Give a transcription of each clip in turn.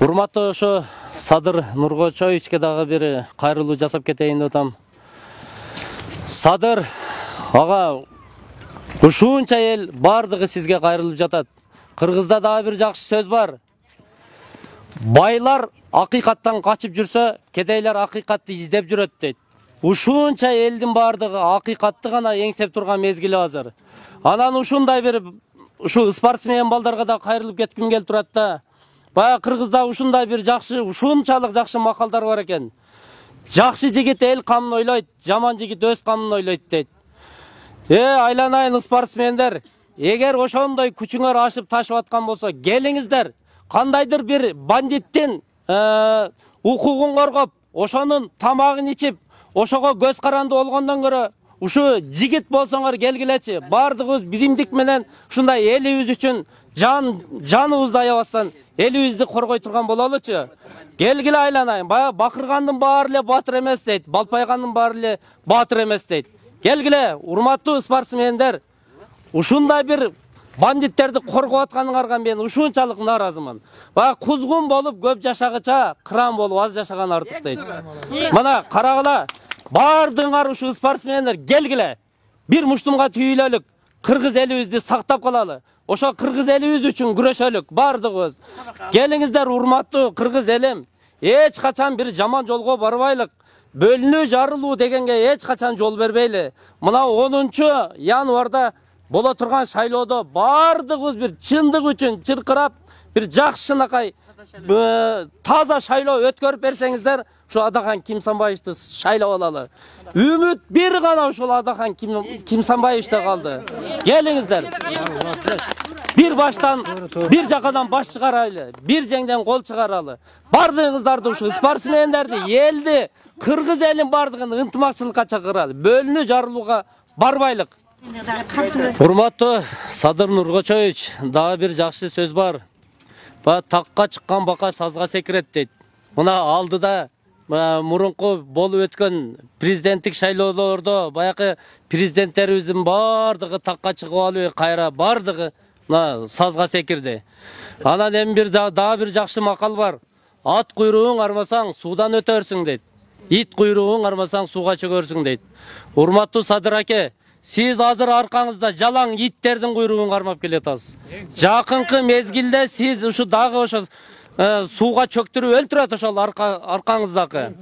Урматтуу ошо Садыр Нургочоевичке дагы бир кайрылуу жасап кетейин деп атам. Садыр ага ушунча эл бардыгы сизге кайрылып жатат. Кыргызда дагы бир жакшы сөз бар. Байлар акыйкаттан качып жүрсө, кедейлер акыйкатты издеп жүрөт дейт. Ушунча элдин бардыгы акыйкатты гана эңсеп турган мезгили азыр. Анан ушундай бир ушу спортсмен балдарга да кайрылып кетким келип турат да. Бая Кыргызда ушундай бир жакшы, ушунчалык жакшы макалдар бар экен. Жакшы жигит эл камын ойлойт, жаман жигит өз камын ойлойт дейт. Айланайын спортсмендер, эгер ошондой күчүңөр ашып ташып аткан болсо, келиңиздер. Кандайдыр бир бандиттин укугун коргоп, ошонун тамагын ичип, ошого көз каранды болгондон көрө ушу жигит болсоңор келгилечи. Бардыгыбыз биримдик менен ушундай элибиз үчүн жаныбызды аябастан элибизди коргой турган бололучу. Келгиле айланайын. Бая бакыргандын баары эле батыр эмес дейт, балпайгандын баары эле батыр эмес дейт. Келгиле, урматтуу спортсмендер, ушундай бир бандиттерди коргоп атканыңарга мен ушунчалык нааразымын. Бая кузгун болуп көп жашагыча, кыран болуп аз жашаган артык дейт. Мына карагыла, бардыңар ушу спортсмендер, келгиле. Бир муштумга түйүлөлүк, кыргыз элибизди сактап калалы. Ошо кыргыз элибиз үчүн күрөшөлүк бардыгыбыз. Келиңиздер, урматтуу кыргыз элим. Эч качан бир жаман жолго барбайлык. Бөлүнүү жарылуу дегенге эч качан жол бербейли. Мына 10 январда боло турган шайлоодо бардыгыбыз бир чындык үчүн чыркырап, бир жакшынакай таза шайлоо өткөрүп берсеңиздер, ушу Адахан Кимсанбаевди шайлап алалы. Үмүт бир гана ушул Адахан Кимсанбаевичте калды. Келиңиздер. Бир баштан, бир жакадан баш чыгарайлы, бир жеңден кол чыгаралы. Бардыгыңыздарды ушу спортсмендерди, элди, кыргыз элин бардыгын ынтымакчылыкка чакыралы. Бөлүнүү жарылууга барбайлык. Урматтуу Садыр Нургочоевич, дагы бир жакшы сөз бар. Такка чыккан бака сазга секирет дейт. Мына алдыда мурунку болуп өткөн президенттик шайлоолордо баягы президенттерибиздин бардыгы такка чыгып алып, кайра бардыгы сазга секирди. Анан эми бир дагы бир жакшы макал бар. Ат куйругуң армасаң суудан өтөрсүң дейт. Ит куйругуң армасаң сууга чөгөрсүң дейт. Урматтуу Садыр аке, сиз азыр аркаңызда жалаң иттердин куйругун кармап келатасыз. Жакынкы мезгилде сиз ушу дагы ошо сууга чөктүрүп өлтүрөт ошол аркаңыздагы.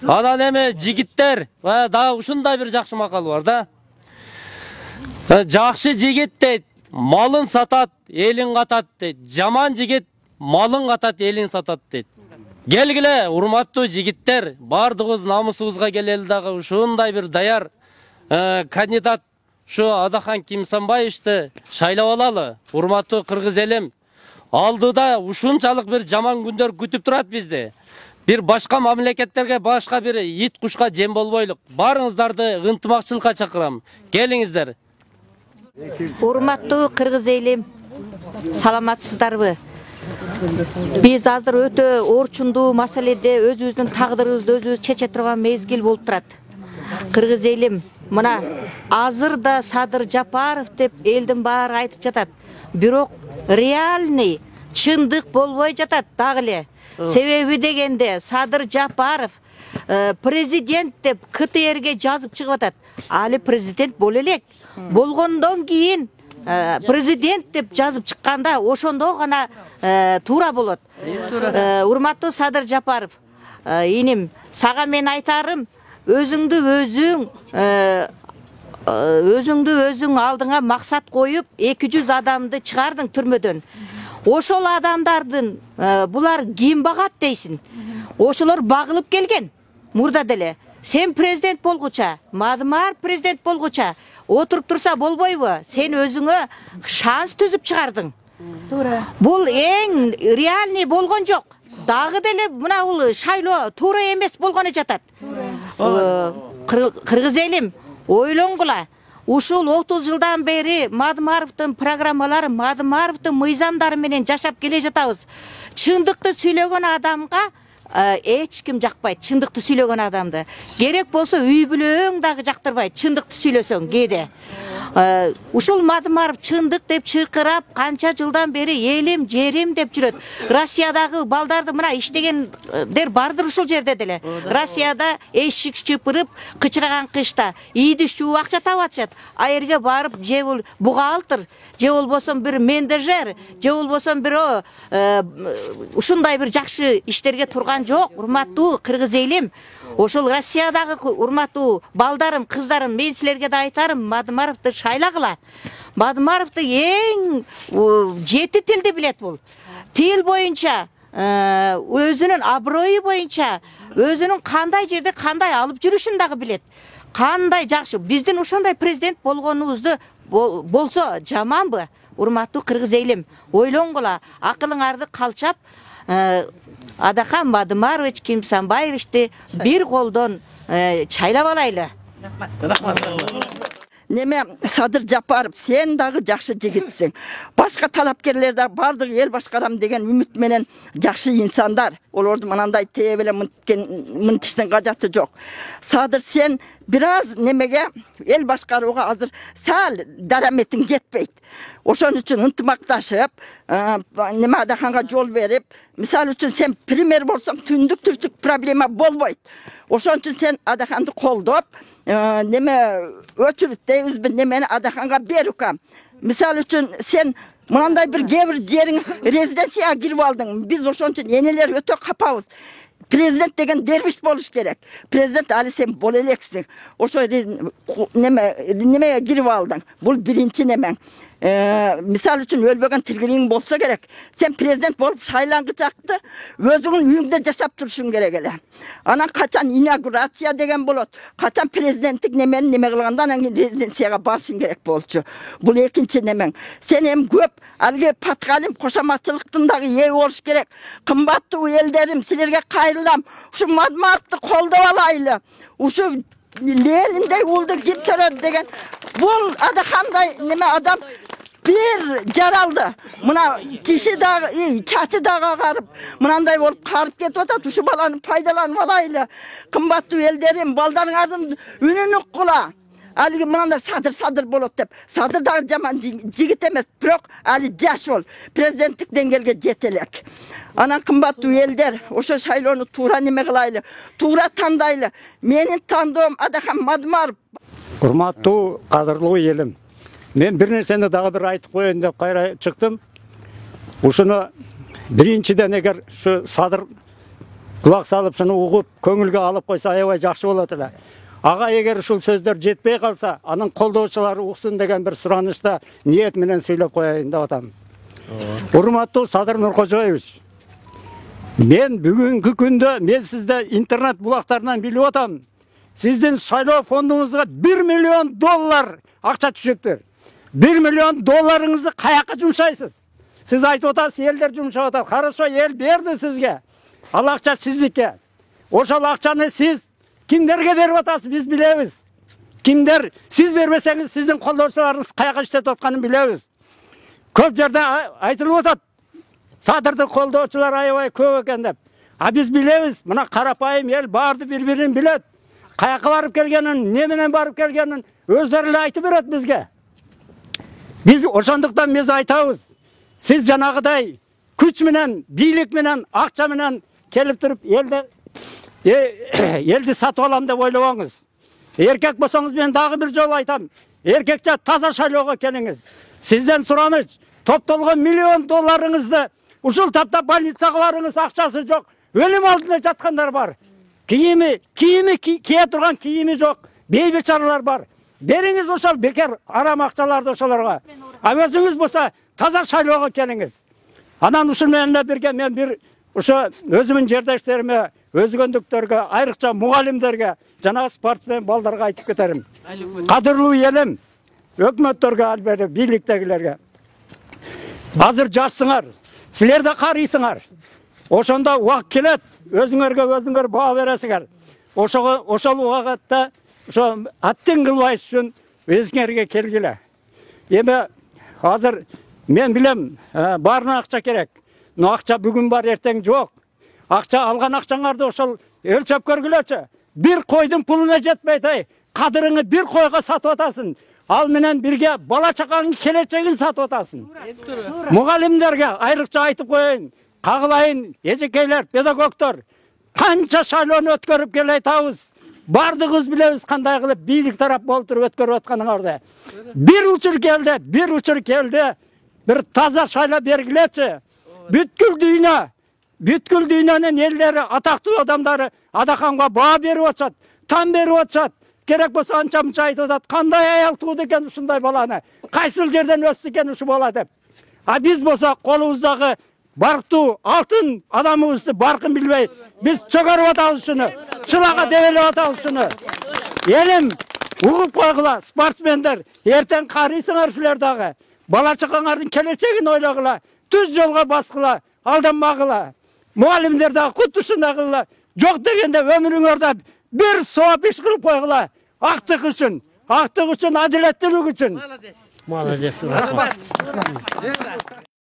Анан эми жигиттер, дагы ушундай бир жакшы макал бар да. Жакшы жигит дейт, малын сатат, элин катат дейт. Жаман жигит малын катат, элин сатат дейт. Келгиле, урматтуу жигиттер, бардыгыбыз намысыбызга келели дагы ушундай бир даяр кандидат ушу Адахан Кимсанбаевичти шайлап алалы. Урматтуу кыргыз элим, алдыда ушунчалык бир жаман күндөр күтүп турат бизди. Бир башка мамлекеттерге, башка бир ит кушка жем болбойлук. Барыңыздарды ынтымакчылыкка чакырам. Келиңиздер. Урматтуу кыргыз элим, саламатсыздарбы? Биз азыр өтө орчундуу маселеде өзүбүздүн тагдырыбызды өзүбүз чече турган мезгил болуп турат. Кыргыз элим, мына азыр да Садыр Жапаров деп элдин баары айтып жатат. Бирок реальный чындык болбой жатат дагы эле. Себеби дегенде Садыр Жапаров президент деп КТРге жазып чыгып атат. Али президент боло элек. Болгондон кийин президент деп жазып чыкканда ошондо гана туура болот. Урматтуу Садыр Жапаров, иним, сага мен айтарым, өзүңдү өзүң алдыңа максат коюп 200 адамды чыгардың түрмөдөн. Ошол адамдардын булар ким багат дейсин. Ошолор багылып келген. Мурда деле сен президент болгуча, Мадымар президент болгуча отуруп турса болбойбу? Сен өзүңө шанс түзүп чыгардың. Бул эң реальный болгон жок. Дагы деле мына бул шайлоо туура эмес болгону жатат. Кыргыз элим, ойлонгула. Ушул 30 жылдан бери Мадымаровдун программалары, Мадымаровдун мыйзамдары менен жашап келе жатабыз. Чындыкты сүйлөгөн адамга эч ким жакпайт, чындыкты сүйлөгөн адамды. Керек болсо үй бүлөң дагы жактырбайт, чындыкты сүйлөсөң кээде. Ушул Мадымаров чындык деп чыркырап, канча жылдан бери элим, жерим деп жүрөт. Россиядагы балдарды мына иштегендер бардыр ушул жерде деле. Россияда эшик чыпырып, кычыраган кышта ийди шуу акча таап атышат. Айерге барып, же бул бухгалтер, же болбосо бир менеджер, же болбосо бир ушундай бир жакшы иштерге турган жок. Урматтуу кыргыз элим, ошол Россиядагы урматтуу балдарым, кыздарым, мен силерге да айтарым, Мадымаровду шайлагыла. Мадымаровду эң жети тилди билет бул. Тил боюнча, өзүнүн аброю боюнча, өзүнүн кандай жерде кандай алып жүрүшүн дагы билет. Кандай жакшы. Биздин ошондой президент болгонубузду болсо жаманбы? Урматтуу кыргыз элим, ойлонгула, акылыңарды калчап, Адахан Мадымарович Кимсанбаевичти бир колдон чайлап алайлы. Неме Садыр Жапаров, сен дагы жакшы жигитсиң. Башка талапкерлер да бардык эл башкарам деген үмүт менен жакшы инсандар. Олорду мынандай тебеле мынтиштин кажаты жок. Садыр, сен бир аз немеге эл башкарууга азыр сал дараметиң жетпейт. Ошон үчүн ынтымакташып, неме Адаханга жол берип, мисал үчүн сен премьер болсоң түндүк түртүк проблема болбойт. Ошон үчүн сен Адаханды колдоп, неме өчүрүт дейбизби, немени Адаханга берукам. Мисал үчүн сен мынандай бир кээ бир жериң резиденцияга кирип алдың. Биз ошон үчүн энелер өтө капабыз. Президент деген дербиш болуш керек. Президент али сен боло элексиң. Ошо немеге кирип алдың. Бул биринчи немең. Мисал үчүн өлбөгөн тилгилиң болсо керек. Сен президент болуп шайлангычакты өзүңүн үйүңдө жашап турушуң керек эле. Анан качан инаугурация деген болот, качан президенттик немени неме кылгандан анан резиденцияга барышың керек болчу. Бул экинчи немең. Сен эми көп алги паткалим кошоматчылыктын дагы ээ болуш керек. Кымбаттуу элдерим, силерге кайрылам. Ушу Мадымаровду колдоп алайлы. Ушу Лениндей улду ким төрөт деген бул Адахандай неме адам бир жаралды. Мына тиши дагы, чачы дагы агарып, мынандай болуп карып кетип атат. Ушу баланы пайдаланып алайлы. Кымбаттуу элдерим, балдарыңардын үнүн уккула. Алги мынандай Садыр болот деп. Садыр дагы жаман жигит эмес, бирок али жаш бол. Президенттик деңгээлге жете элек. Анан кымбаттуу элдер, ошо шайлоону туура неме кылайлы, туура тандайлы. Менин тандоом Адахан Мадымаров. Урматтуу кадырлуу элим, мен бир нерсени дагы бир айтып коеюн деп кайра чыктым. Ушуну биринчиден эгер ушу Садыр кулак салып, шуну угуп, көңүлгө алып койсо аябай жакшы болот эле. Ага эгер ушул сөздөр жетпей калса, анын колдоочулары уксун деген бир суранычта ниет менен сүйлөп коеюн деп атам. Урматтуу Садыр Нуркожоевич, мен бүгүнкү күндө мен сизде интернет булактарынан билип атам. Сиздин шайлоо фондуңузга $1 миллион акча түшүптүр. $1 миллион каяка жумшайсыз? Сиз айтып атасыз, элдер жумшап атат. Хорошо, эл берди сизге. Ал акча сиздики. Ошол акчаны сиз кимдерге берип атасыз, биз билебиз. Кимдер, сиз бербесеңиз, сиздин колдоочуларыңыз каяка иштеп атканын билебиз. Көп жерде айтылып атат. Садырды колдоочулар аябай көп экен деп. А биз билебиз, мына карапайым эл барды бири-бирин билет. Каяка барып келгенин, не менен барып келгенин өздөрү эле айтып берет бизге. Биз ошондуктан биз айтабыз. Сиз жанагыдай күч менен, бийлик менен, акча менен келип туруп элди сатып алам деп ойлобоңуз. Эркек болсоңуз мен дагы бир жолу айтам. Эркекче таза шайлоого келиңиз. Сизден сураныч, топтолгон $1 миллион ушул тапта больницага барыңыз, акчасы жок. Өлүм алдында жаткандар бар. Кийими кие турган кийими жок. Бейбечаралар бар. Бериңиз ошол бекер арам акчаларды ошолорго. А өзүңүз болсо таза шайлоого келиңиз. Анан ушул менен бирге мен бир ошо өзүмүн жердештериме, өзгөндүктөргө, айрыкча мугалимдерге, жана спортсмен балдарга айтып кетерим. Кадырлуу элим, өкмөттөргө, албетте бийликтегилерге. Азыр жашсыңар, силер да карыйсыңар. Ошондо убак келет, өзүңөр баа бересиңер. Ошол убакытта ошо аттың кылбайыш үчүн өзүңөргө келгиле. Эми азыр мен билем, баарына акча керек. Но акча бүгүн бар, эртең жок. Акча алган акчаңарды ошол өлчөп көргүлөчү. Бир койдун пулуна жетпейт, кадырыңы бир койго сатып атасың. ал менен бирге бала чакаңдын келечегин сатып атасың. Мугалимдерге айрыкча айтып коеюн, кагылайын, эжекейлер, педагогдор, канча шайлоону өткөрүп келе атабыз. Бардыгыбыз билебиз кандай кылып бийлик тарап болуп туруп өткөрүп атканыңарды. Bir учур келди, bir таза шайлоо бергилечи. Бүткүл дүйнөнүн элдери, атактуу адамдары Адаханга баа берип атышат, тан берип атышат. Керек болсо анча мынча айтып атат. Кандай аял тууду экен ушундай баланы? Кайсыл жерден өссү экен ушу бала деп. А биз болсо колубуздагы барктуу алтын адамыбызды баркын билбей, биз чөгөрүп атабыз ушуну. Чылага дебелеп атабыз ушуну. Элим, угуп койгула, спортсмендер, эртең карыйсыңар силер дагы. Бала чакаңардын келечегин ойлогула, түз жолго баскыла, алданмагыла. Muhallimler de kutlusunda kılıla. Yok degende ömrüңөрde bir soğuk iş kılıp koygula. Aktık için, adaletlilik için. Молодец.